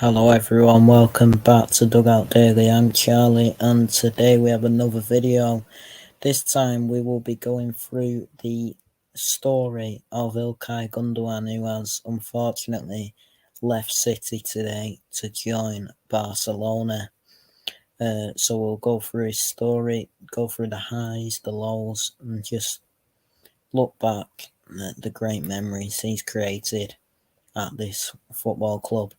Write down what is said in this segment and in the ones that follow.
Hello everyone, welcome back to Dugout Daily. I'm Charlie and today we have another video. This time we will be going through the story of Ilkay Gundogan, who has unfortunately left City today to join Barcelona. So we'll go through his story, go through the highs, the lows, and just look back at the great memories he's created at this football club.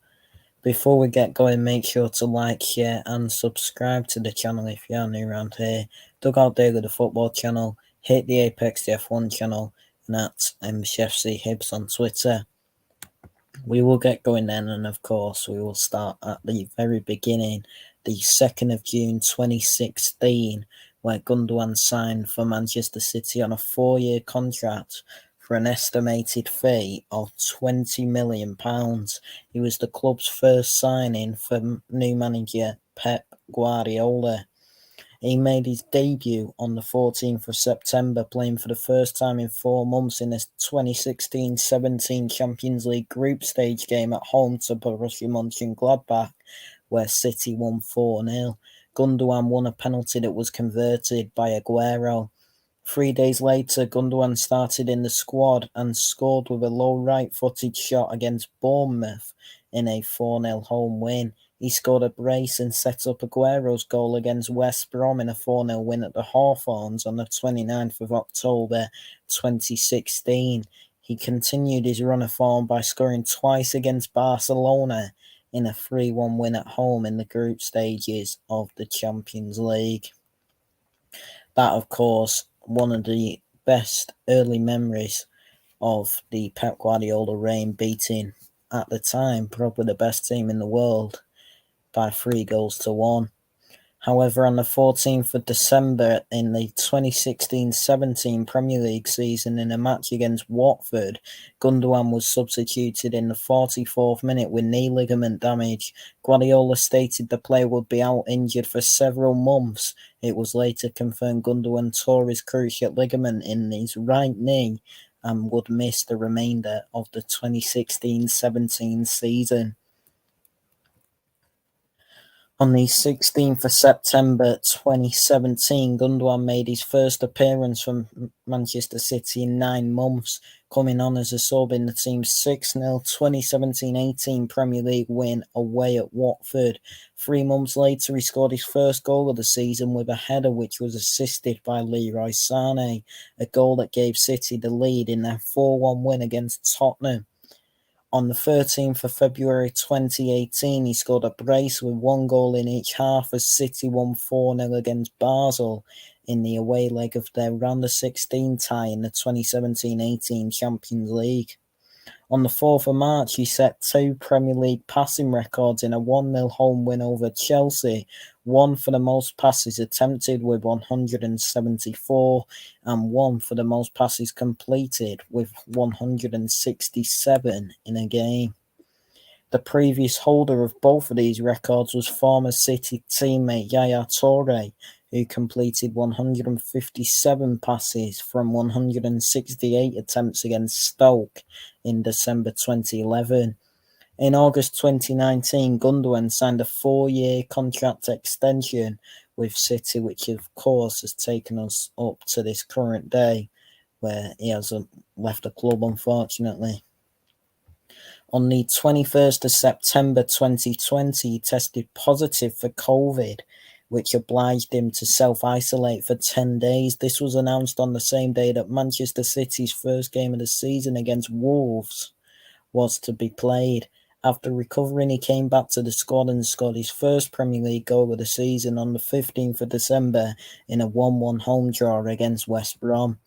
Before we get going, make sure to like, share and subscribe to the channel if you're new around here. Dugout Daily, the football channel, hit the Apex the F1 channel, and at Chef C Hibs on Twitter. We will get going then, and of course we will start at the very beginning, the 2nd of June 2016, where Gundogan signed for Manchester City on a 4-year contract for an estimated fee of £20 million. He was the club's first signing for new manager Pep Guardiola. He made his debut on the 14th of September, playing for the first time in 4 months in a 2016-17 Champions League group stage game at home to Borussia Mönchengladbach, where City won 4-0. Gundogan won a penalty that was converted by Aguero. 3 days later, Gundogan started in the squad and scored with a low right-footed shot against Bournemouth in a 4-0 home win. He scored a brace and set up Aguero's goal against West Brom in a 4-0 win at the Hawthorns on the 29th of October 2016. He continued his run of form by scoring twice against Barcelona in a 3-1 win at home in the group stages of the Champions League. That, of course, one of the best early memories of the Pep Guardiola reign, beating, at the time, probably the best team in the world by 3-1. However, on the 14th of December in the 2016-17 Premier League season, in a match against Watford, Gundogan was substituted in the 44th minute with knee ligament damage. Guardiola stated the player would be out injured for several months. It was later confirmed Gundogan tore his cruciate ligament in his right knee and would miss the remainder of the 2016-17 season. On the 16th of September 2017, Gundogan made his first appearance for Manchester City in 9 months, coming on as a sub in the team's 6-0 2017-18 Premier League win away at Watford. 3 months later, he scored his first goal of the season with a header which was assisted by Leroy Sané, a goal that gave City the lead in their 4-1 win against Tottenham. On the 13th of February 2018, he scored a brace with 1 goal in each half as City won 4-0 against Basel in the away leg of their round of 16 tie in the 2017-18 Champions League. On the 4th of March, he set 2 Premier League passing records in a 1-0 home win over Chelsea, one for the most passes attempted with 174, and one for the most passes completed with 167 in a game. The previous holder of both of these records was former City teammate Yaya Toure, who completed 157 passes from 168 attempts against Stoke in December 2011. In August 2019, Gundogan signed a 4-year contract extension with City, which of course has taken us up to this current day, where he hasn't left the club, unfortunately. On the 21st of September 2020, he tested positive for COVID, which obliged him to self-isolate for 10 days. This was announced on the same day that Manchester City's first game of the season against Wolves was to be played. After recovering, he came back to the squad and scored his first Premier League goal of the season on the 15th of December in a 1-1 home draw against West Brom.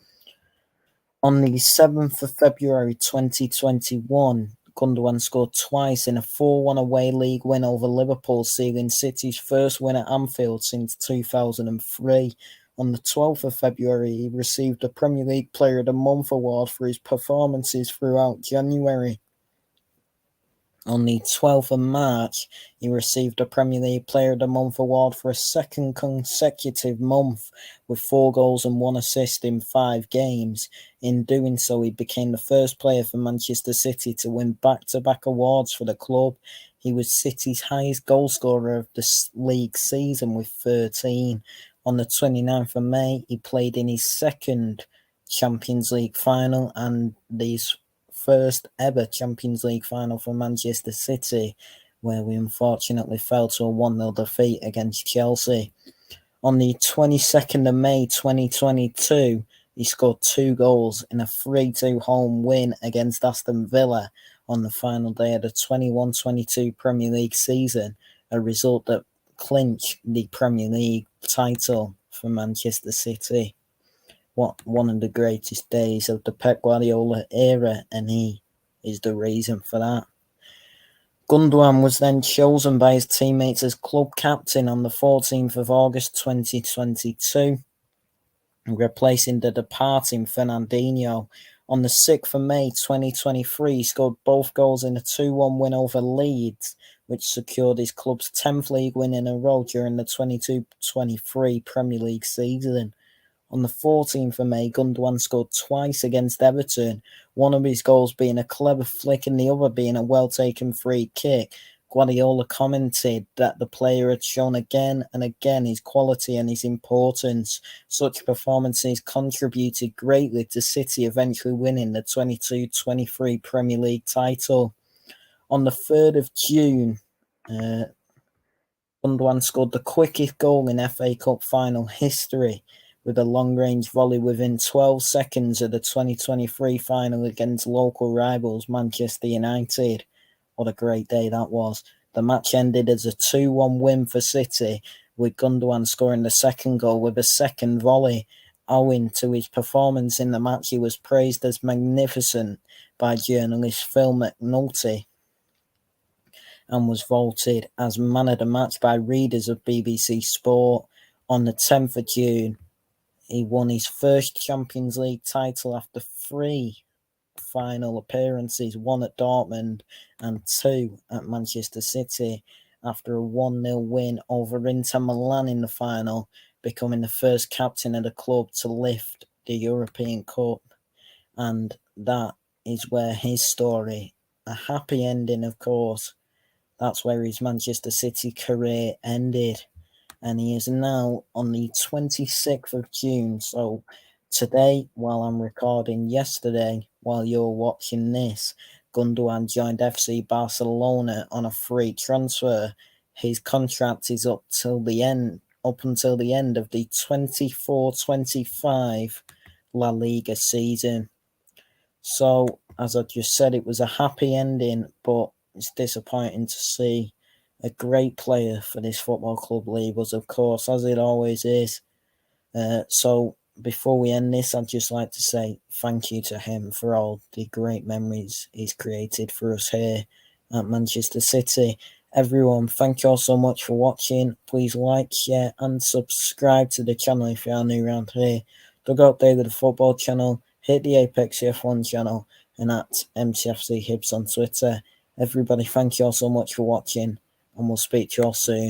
On the 7th of February 2021, Gundogan scored twice in a 4-1 away league win over Liverpool, sealing City's first win at Anfield since 2003. On the 12th of February, he received the Premier League Player of the Month award for his performances throughout January. On the 12th of March, he received a Premier League Player of the Month award for a second consecutive month with 4 goals and 1 assist in 5 games. In doing so, he became the first player for Manchester City to win back-to-back awards for the club. He was City's highest goalscorer of the league season with 13. On the 29th of May, he played in his second Champions League final and his first ever Champions League final for Manchester City, where we unfortunately fell to a 1-0 defeat against Chelsea. On the 22nd of May 2022, he scored 2 goals in a 3-2 home win against Aston Villa on the final day of the 21-22 Premier League season, a result that clinched the Premier League title for Manchester City. One of the greatest days of the Pep Guardiola era, and he is the reason for that. Gundogan was then chosen by his teammates as club captain on the 14th of August 2022, replacing the departing Fernandinho. On the 6th of May 2023, he scored both goals in a 2-1 win over Leeds, which secured his club's 10th league win in a row during the 22-23 Premier League season. On the 14th of May, Gundogan scored twice against Everton, one of his goals being a clever flick and the other being a well-taken free kick. Guardiola commented that the player had shown again and again his quality and his importance. Such performances contributed greatly to City eventually winning the 22-23 Premier League title. On the 3rd of June, Gundogan scored the quickest goal in FA Cup final history, with a long-range volley within 12 seconds of the 2023 final against local rivals Manchester United. What a great day that was. The match ended as a 2-1 win for City, with Gundogan scoring the second goal with a second volley. Owing to his performance in the match, he was praised as magnificent by journalist Phil McNulty and was voted as man of the match by readers of BBC Sport. On the 10th of June, he won his first Champions League title after 3 final appearances, 1 at Dortmund and 2 at Manchester City, after a 1-0 win over Inter Milan in the final, becoming the first captain of the club to lift the European Cup. And that is where his story, a happy ending of course, that's where his Manchester City career ended. And he is now on the 26th of June. So today, while I'm recording, yesterday, while you're watching this, Gundogan joined FC Barcelona on a free transfer. His contract is up until the end of the 24-25 La Liga season. So, as I just said, it was a happy ending, but it's disappointing to see a great player for this football club leave us, of course, as it always is. So before we end this, I'd just like to say thank you to him for all the great memories he's created for us here at Manchester City. Everyone, thank you all so much for watching. Please like, share and subscribe to the channel if you are new around here. Dugout Daily, the football channel, hit the Apex F1 channel, and at MCFC Hibs on Twitter. Everybody, thank you all so much for watching, and we'll speak to you all soon.